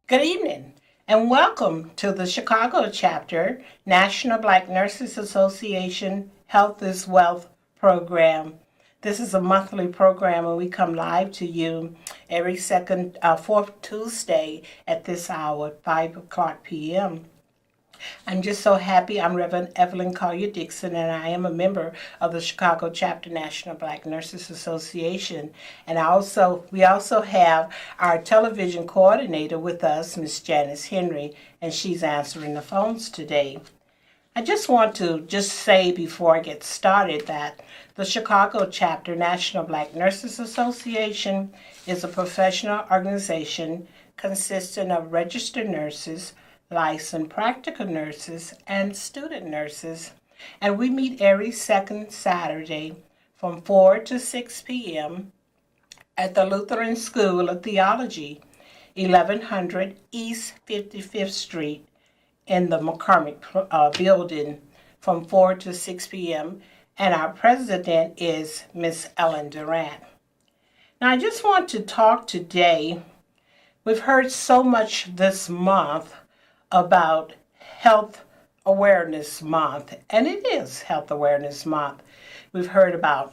Good evening, and welcome to the Chicago Chapter National Black Nurses Association Health is Wealth program. This is a monthly program, and we come live to you every fourth Tuesday at this hour, 5 o'clock p.m. I'm just so happy. I'm Rev Evelyn Collier Dixon, and I am a member of the Chicago Chapter National Black Nurses Association. And we also have our television coordinator with us, Miss Janice Henry, and she's answering the phones today. I just want to say before I get started that the Chicago Chapter National Black Nurses Association is a professional organization consisting of registered nurses, licensed practical nurses, and student nurses, and we meet every second Saturday from 4 to 6 p.m. at the Lutheran School of Theology, 1100 East 55th Street in the McCormick building from 4 to 6 p.m., and our president is Miss Ellen Durant. Now, I just want to talk today. We've heard so much this month about Health Awareness Month, and it is Health Awareness Month. We've heard about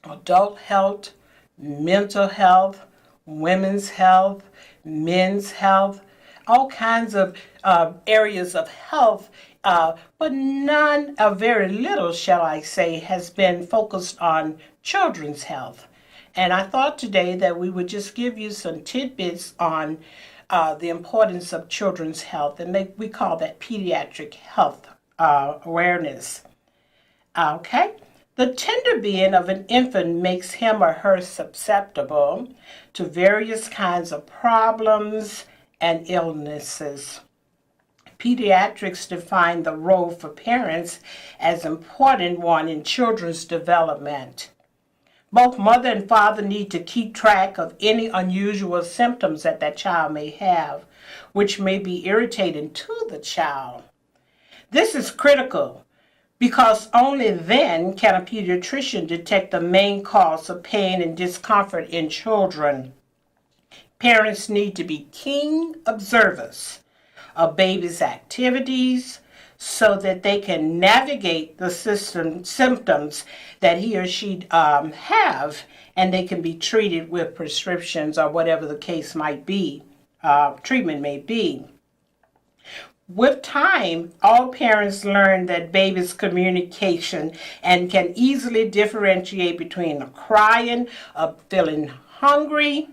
adult health, mental health, women's health, men's health, all kinds of areas of health, but very little, shall I say, has been focused on children's health. And I thought today that we would just give you some tidbits on the importance of children's health, and we call that pediatric health awareness. Okay? The tender being of an infant makes him or her susceptible to various kinds of problems and illnesses. Pediatrics define the role for parents as an important one in children's development. Both mother and father need to keep track of any unusual symptoms that child may have, which may be irritating to the child. This is critical because only then can a pediatrician detect the main cause of pain and discomfort in children. Parents need to be keen observers of baby's activities, so that they can navigate the symptoms that he or she have, and they can be treated with prescriptions or whatever the case might be, treatment may be. With time, all parents learn that baby's communication and can easily differentiate between the crying, feeling hungry,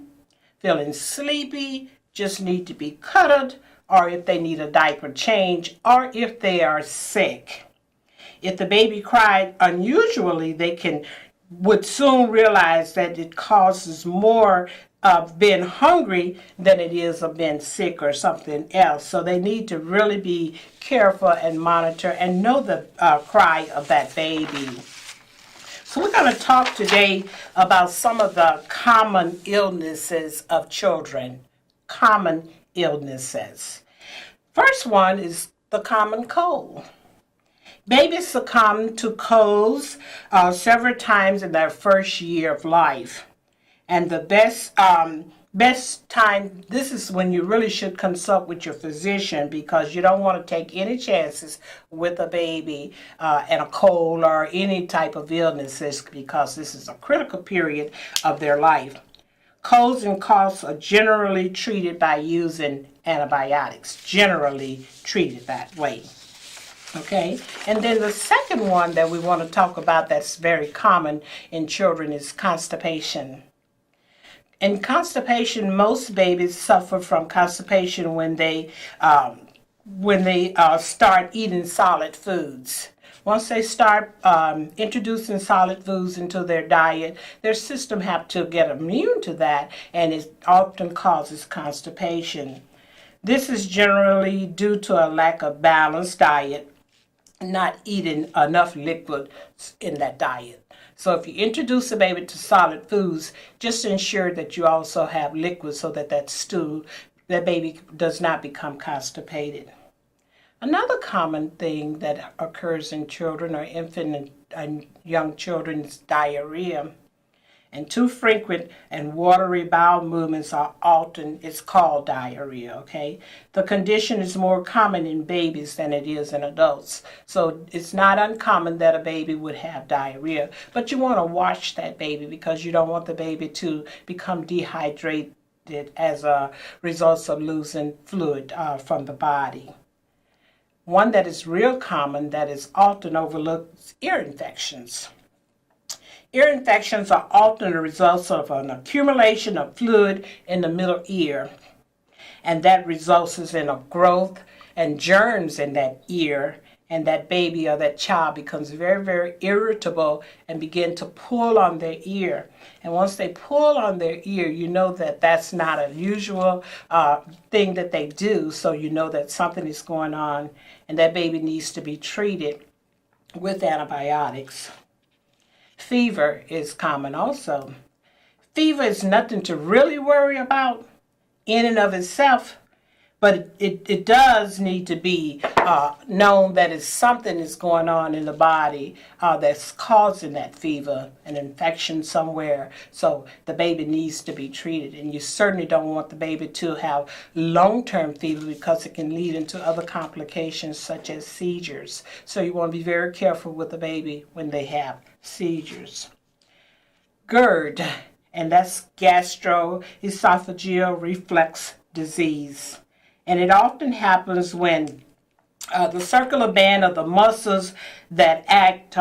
feeling sleepy, just need to be cuddled, or if they need a diaper change, or if they are sick. If the baby cried unusually, they would soon realize that it causes more of being hungry than it is of being sick or something else. So they need to really be careful and monitor and know the cry of that baby. So we're going to talk today about some of the common illnesses of children. Common illnesses. First one is the common cold. Babies succumb to colds several times in their first year of life. And the best time, this is when you really should consult with your physician, because you don't want to take any chances with a baby and a cold or any type of illnesses, because this is a critical period of their life. Colds and coughs are generally treated by using antibiotics, generally treated that way. Okay, and then the second one that we want to talk about that's very common in children is constipation. In constipation, most babies suffer from constipation when they start eating solid foods. Once they start introducing solid foods into their diet, their system have to get immune to that, and it often causes constipation. This is generally due to a lack of balanced diet, not eating enough liquid in that diet. So if you introduce a baby to solid foods, just ensure that you also have liquid so that that baby does not become constipated. Another common thing that occurs in children or infant and young children is diarrhea. And too frequent and watery bowel movements are often, it's called diarrhea, okay? The condition is more common in babies than it is in adults. So it's not uncommon that a baby would have diarrhea, but you want to watch that baby because you don't want the baby to become dehydrated as a result of losing fluid from the body. One that is real common that is often overlooked is ear infections. Ear infections are often a result of an accumulation of fluid in the middle ear, and that results in a growth and germs in that ear, and that baby or that child becomes very, very irritable and begin to pull on their ear. And once they pull on their ear, you know that that's not a usual thing that they do, so you know that something is going on, and that baby needs to be treated with antibiotics. Fever is common also. Fever is nothing to really worry about in and of itself, but it does need to be known that it's something is going on in the body that's causing that fever, an infection somewhere. So the baby needs to be treated. And you certainly don't want the baby to have long-term fever because it can lead into other complications such as seizures. So you want to be very careful with the baby when they have seizures. Gerd, and that's gastroesophageal reflux disease. And it often happens when the circular band of the muscles that act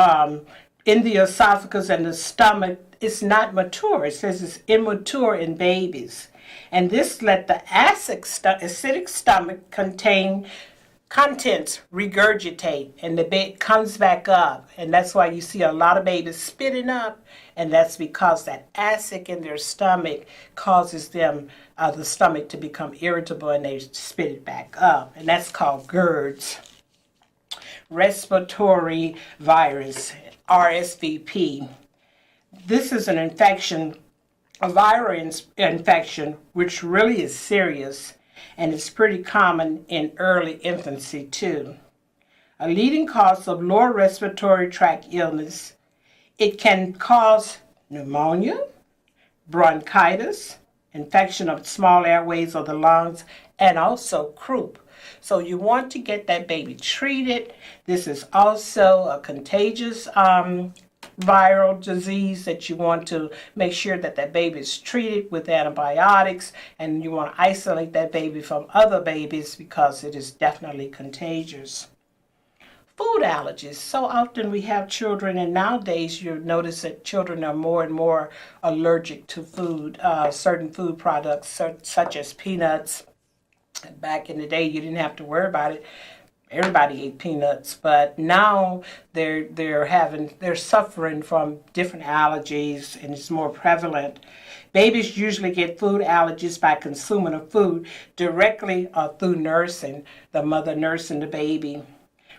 in the esophagus and the stomach is not mature. It says it's immature in babies. And this let the acidic stomach contain contents regurgitate, and the baby comes back up, and that's why you see a lot of babies spitting up, and that's because that acid in their stomach causes them the stomach to become irritable, and they spit it back up, and that's called Gerd's. Respiratory virus, RSVP. This is an infection, a viral infection, which really is serious, and it's pretty common in early infancy too. A leading cause of lower respiratory tract illness, it can cause pneumonia, bronchitis, infection of small airways of the lungs, and also croup. So you want to get that baby treated. This is also a contagious viral disease that you want to make sure that that baby is treated with antibiotics, and you want to isolate that baby from other babies because it is definitely contagious. Food allergies. So often we have children, and nowadays you notice that children are more and more allergic to food, certain food products such as peanuts. Back in the day you didn't have to worry about it. Everybody ate peanuts, but now they're suffering from different allergies, and it's more prevalent. Babies usually get food allergies by consuming a food directly or through nursing, the mother nursing the baby,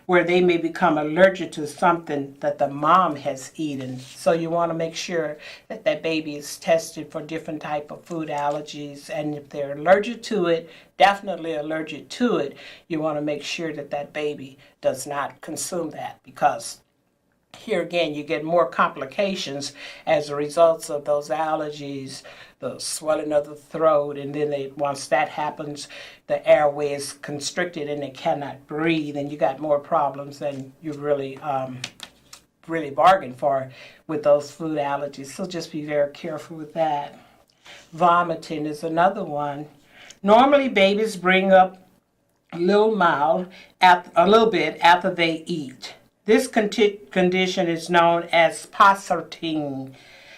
where they may become allergic to something that the mom has eaten. So you want to make sure that that baby is tested for different type of food allergies, and if they're allergic to it, definitely allergic to it, you want to make sure that that baby does not consume that, because here again you get more complications as a result of those allergies, the swelling of the throat, and then once that happens, the airway is constricted and they cannot breathe, and you got more problems than you really bargained for with those food allergies. So just be very careful with that. Vomiting is another one. Normally babies bring up a little bit after they eat. This condition is known as posserting.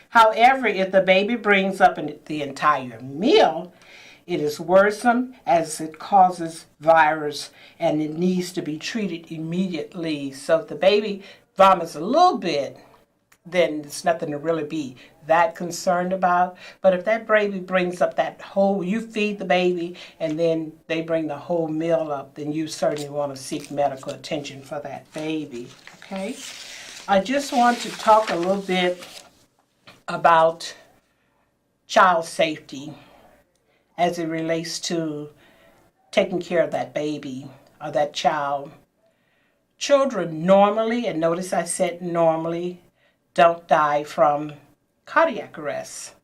However, if the baby brings up the entire meal, it is worrisome as it causes virus, and it needs to be treated immediately. So if the baby vomits a little bit, then it's nothing to really be that concerned about. But if that baby brings up that whole, you feed the baby and then they bring the whole meal up, then you certainly want to seek medical attention for that baby. Okay? I just want to talk a little bit about child safety as it relates to taking care of that baby or that child. Children normally, and notice I said normally, don't die from cardiac arrest.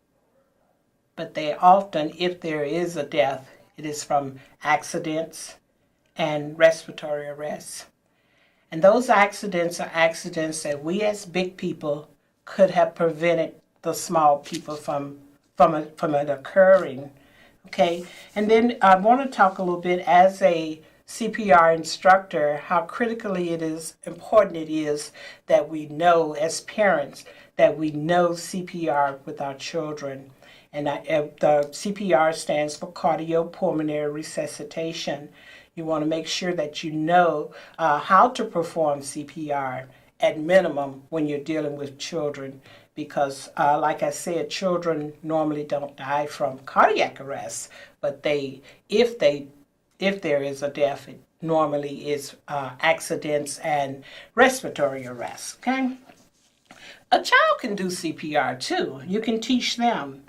But they often, if there is a death, it is from accidents and respiratory arrest. And those accidents are accidents that we as big people could have prevented the small people from it occurring. Okay, and then I want to talk a little bit as a CPR instructor how critically it is important it is that we know as parents that we know CPR with our children. And the CPR stands for cardiopulmonary resuscitation. You want to make sure that you know how to perform CPR at minimum when you're dealing with children because, like I said, children normally don't die from cardiac arrest, but if there is a death, it normally is accidents and respiratory arrest. Okay, a child can do CPR too. You can teach them.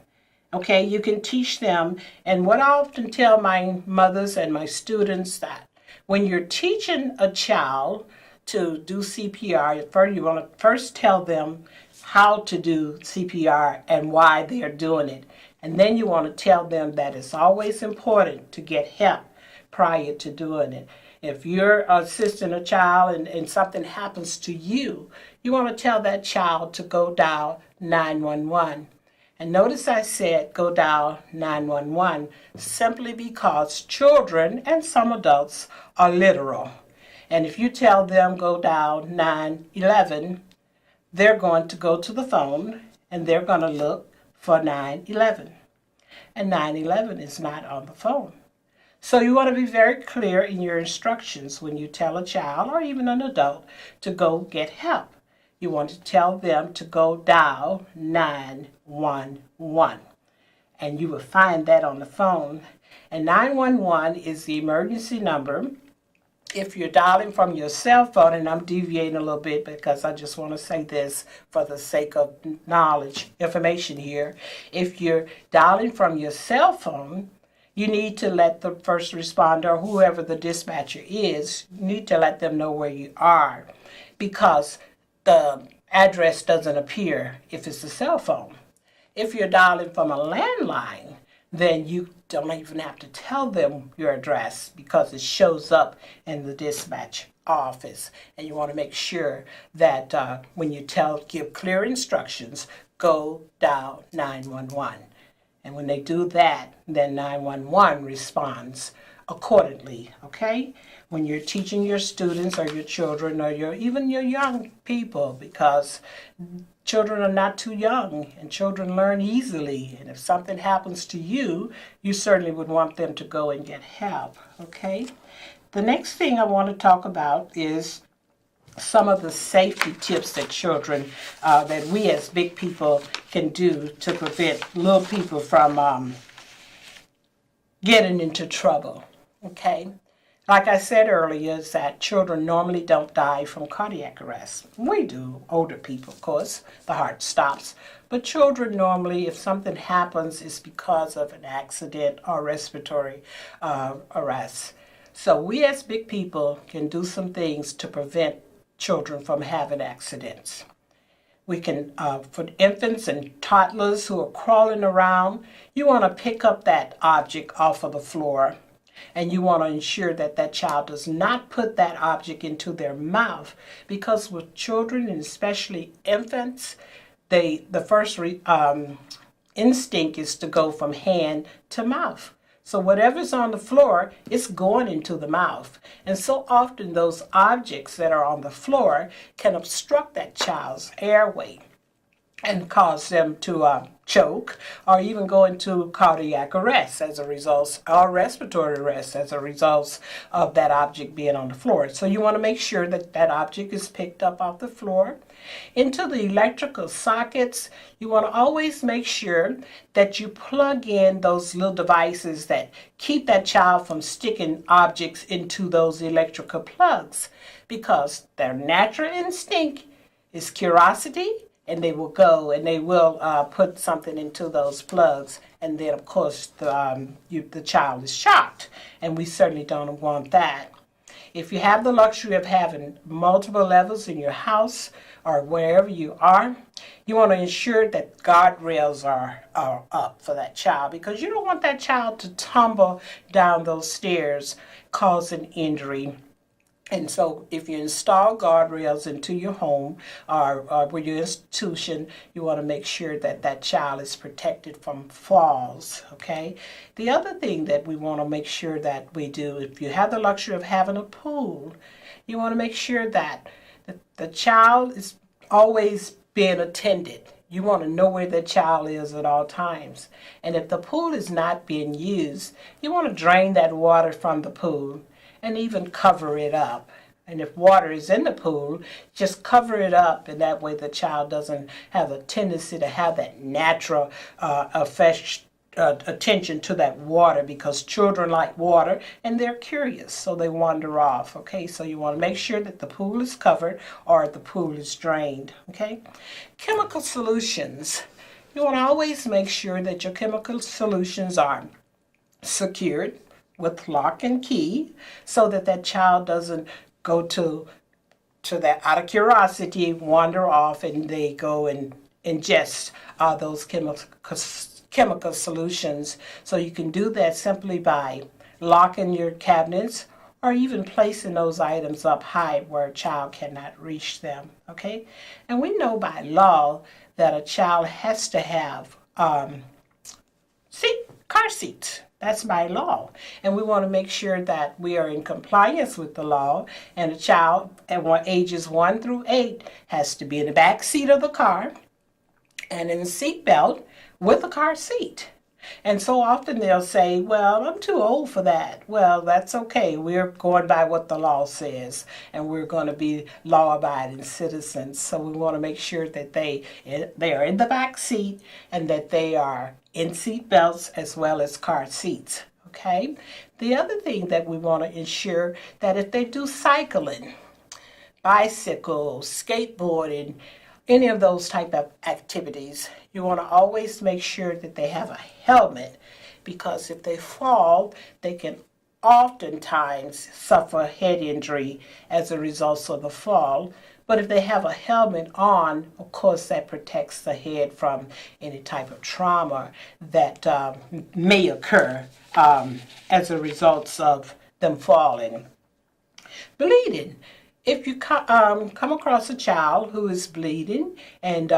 Okay, you can teach them. And what I often tell my mothers and my students that when you're teaching a child to do CPR, you want to first tell them how to do CPR and why they're doing it. And then you want to tell them that it's always important to get help prior to doing it. If you're assisting a child and something happens to you, you want to tell that child to go dial 911. And notice I said go dial 911 simply because children and some adults are literal. And if you tell them go dial 911, they're going to go to the phone and they're going to look for 911. And 911 is not on the phone. So you want to be very clear in your instructions when you tell a child or even an adult to go get help. You want to tell them to go dial 911. And you will find that on the phone. And 911 is the emergency number. If you're dialing from your cell phone, and I'm deviating a little bit because I just want to say this for the sake of knowledge, information here. If you're dialing from your cell phone, you need to let the first responder, or whoever the dispatcher is, you need to let them know where you are because the address doesn't appear if it's a cell phone. If you're dialing from a landline, then you don't even have to tell them your address because it shows up in the dispatch office. And you want to make sure that when you give clear instructions, go dial 911. And when they do that, then 911 responds accordingly, okay? When you're teaching your students or your children or even your young people, because children are not too young and children learn easily. And if something happens to you, you certainly would want them to go and get help, okay? The next thing I want to talk about is some of the safety tips that children, that we as big people can do to prevent little people from getting into trouble, okay? Like I said earlier, is that children normally don't die from cardiac arrest. We do, older people, of course, the heart stops. But children normally, if something happens, it's because of an accident or respiratory arrest. So we as big people can do some things to prevent children from having accidents. We can, for infants and toddlers who are crawling around, you want to pick up that object off of the floor. And you want to ensure that that child does not put that object into their mouth, because with children and especially infants, the first instinct is to go from hand to mouth. So whatever's on the floor, it's going into the mouth. And so often those objects that are on the floor can obstruct that child's airway and cause them to choke or even go into cardiac arrest as a result, or respiratory arrest as a result of that object being on the floor. So you want to make sure that that object is picked up off the floor. Into the electrical sockets, you want to always make sure that you plug in those little devices that keep that child from sticking objects into those electrical plugs, because their natural instinct is curiosity, and they will go and they will put something into those plugs, and then of course the child is shocked, and we certainly don't want that. If you have the luxury of having multiple levels in your house or wherever you are, You want to ensure that guardrails are up for that child, because you don't want that child to tumble down those stairs causing injury. And so if you install guardrails into your home or with your institution, you want to make sure that that child is protected from falls, okay? The other thing that we want to make sure that we do, if you have the luxury of having a pool, you want to make sure that the child is always being attended. You want to know where the child is at all times. And if the pool is not being used, you want to drain that water from the pool and even cover it up. And if water is in the pool, just cover it up, and that way the child doesn't have a tendency to have that natural attention to that water, because children like water and they're curious, so they wander off. Okay, so you want to make sure that the pool is covered or the pool is drained. Okay, chemical solutions. You want to always make sure that your chemical solutions are secured with lock and key, so that that child doesn't go to that out of curiosity, wander off, and they go and ingest those chemical solutions. So you can do that simply by locking your cabinets or even placing those items up high where a child cannot reach them. Okay, and we know by law that a child has to have car seats. That's by law. And we want to make sure that we are in compliance with the law, and a child at ages 1 through 8 has to be in the back seat of the car and in the seat belt with a car seat. And so often they'll say, well, I'm too old for that. Well, that's okay. We're going by what the law says, and we're going to be law-abiding citizens. So we want to make sure that they are in the back seat and that they are in seat belts as well as car seats. Okay? The other thing that we want to ensure that if they do cycling, bicycle, skateboarding, any of those type of activities, you want to always make sure that they have a helmet, because if they fall, they can oftentimes suffer head injury as a result of the fall. But if they have a helmet on, of course, that protects the head from any type of trauma that may occur as a result of them falling. Bleeding. If you come across a child who is bleeding and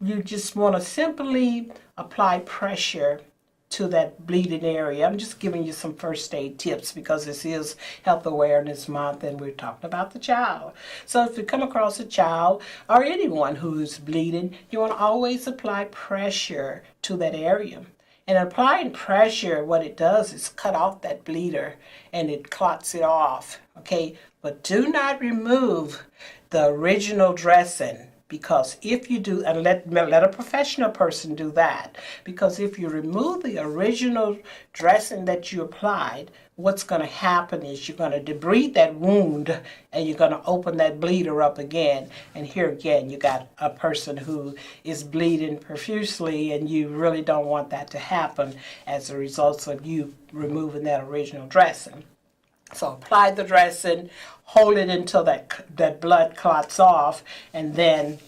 you just want to simply apply pressure to that bleeding area. I'm just giving you some first aid tips because this is Health Awareness Month and we're talking about the child. So if you come across a child or anyone who is bleeding, you want to always apply pressure to that area. And applying pressure, what it does is cut off that bleeder and it clots it off, okay? But do not remove the original dressing, because if you do, and let a professional person do that, because if you remove the original dressing that you applied, what's going to happen is you're going to debride that wound and you're going to open that bleeder up again. And here again, you got a person who is bleeding profusely, and you really don't want that to happen as a result of you removing that original dressing. So apply the dressing, hold it until that blood clots off, and then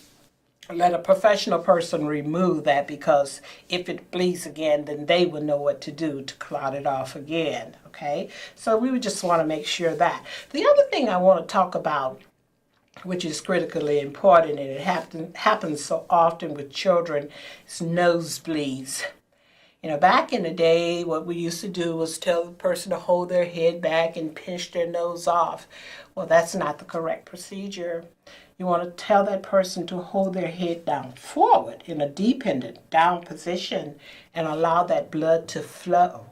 let a professional person remove that, because if it bleeds again, then they will know what to do to clot it off again, okay? So we would just want to make sure that. The other thing I want to talk about, which is critically important, and it happens so often with children, is nosebleeds. You know, back in the day, what we used to do was tell the person to hold their head back and pinch their nose off. Well, that's not the correct procedure. You want to tell that person to hold their head down forward in a dependent down position and allow that blood to flow.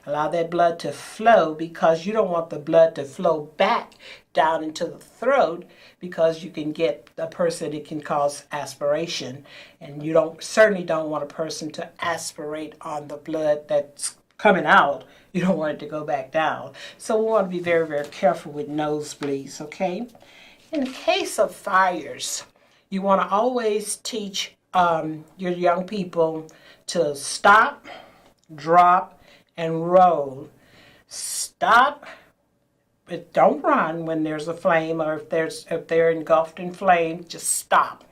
Allow that blood to flow, because you don't want the blood to flow back down into the throat, because you can get a person, it can cause aspiration, and you certainly don't want a person to aspirate on the blood that's coming out. You don't want it to go back down. So we want to be very, very careful with nosebleeds, okay? In the case of fires, you want to always teach your young people to stop, drop, and roll. Stop, but don't run when there's a flame, or if they're engulfed in flame, just stop.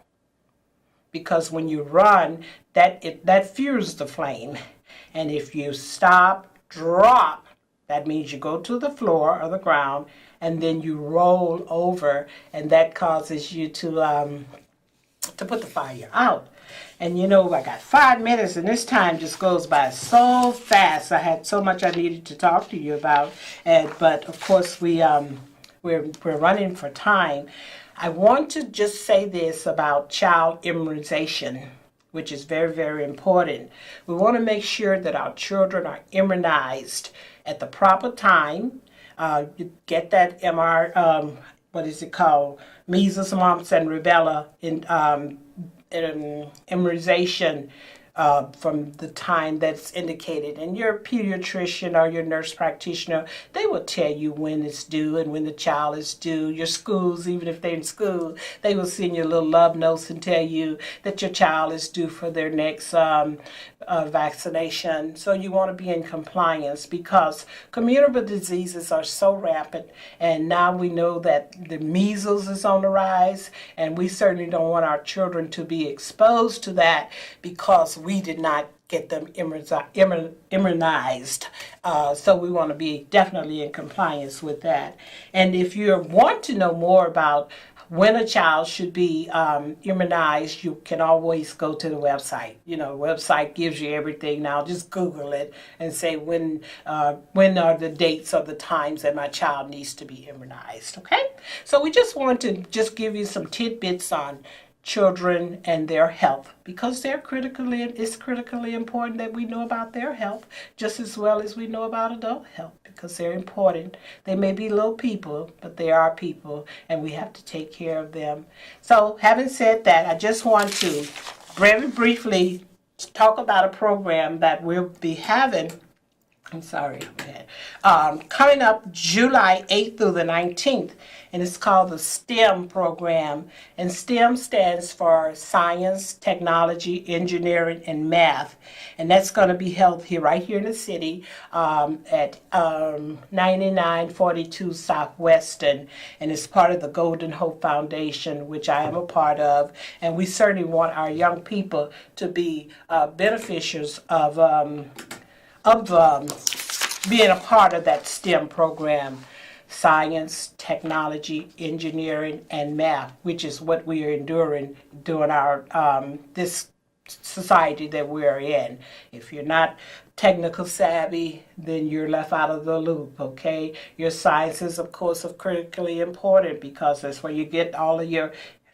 because when you run, that fuels the flame. And if you stop, drop, that means you go to the floor or the ground, and then you roll over, and that causes you to put the fire out. And you know, I got 5 minutes, and this time just goes by so fast. I had so much I needed to talk to you about, but of course we're running for time. I want to just say this about child immunization, which is very, very important. We want to make sure that our children are immunized at the proper time. You get that what is it called? Measles, mumps, and rubella immunization from the time that's indicated. And your pediatrician or your nurse practitioner, they will tell you when it's due and when the child is due. Your schools, even if they're in school, they will send you little love notes and tell you that your child is due for their next vaccination. So you want to be in compliance, because communicable diseases are so rampant, and now we know that the measles is on the rise, and we certainly don't want our children to be exposed to that because we did not get them immunized. So we want to be definitely in compliance with that. And if you want to know more about when a child should be immunized, you can always go to the website. You know, the website gives you everything now. Just Google it and say when are the dates or the times that my child needs to be immunized. Okay? So we just want to just give you some tidbits on children and their health, because it's critically important that we know about their health just as well as we know about adult health, because they're important. They may be little people, but they are people, and we have to take care of them. So having said that, I just want to very briefly talk about a program that we'll be having. Coming up July 8th through the 19th, and it's called the S.T.E.M program. And S.T.E.M stands for Science, Technology, Engineering, and Math. And that's going to be held right here in the city at 9942 Southwestern. And it's part of the Golden Hope Foundation, which I am a part of. And we certainly want our young people to be beneficiaries of being a part of that STEM program, science, technology, engineering, and math, which is what we are enduring during our this society that we're in. If you're not technical savvy, then you're left out of the loop, okay? Your sciences, of course, are critically important, because that's where you get all of your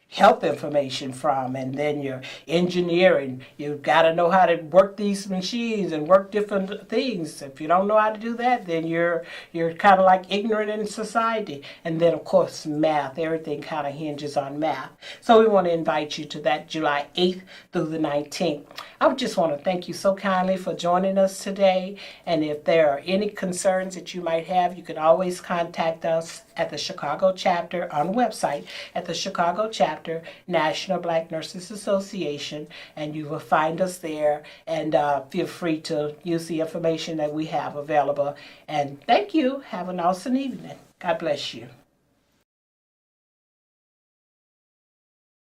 health information from. And then your engineering, you've got to know how to work these machines and work different things. If you don't know how to do that, then you're kind of like ignorant in society. And then of course math, everything kind of hinges on math. So we want to invite you to that July 8th through the 19th. I would just want to thank you so kindly for joining us today. And if there are any concerns that you might have, you can always contact us at the Chicago chapter on the website at the Chicago chapter, National Black Nurses Association, and you will find us there. And feel free to use the information that we have available. And thank you. Have an awesome evening. God bless you.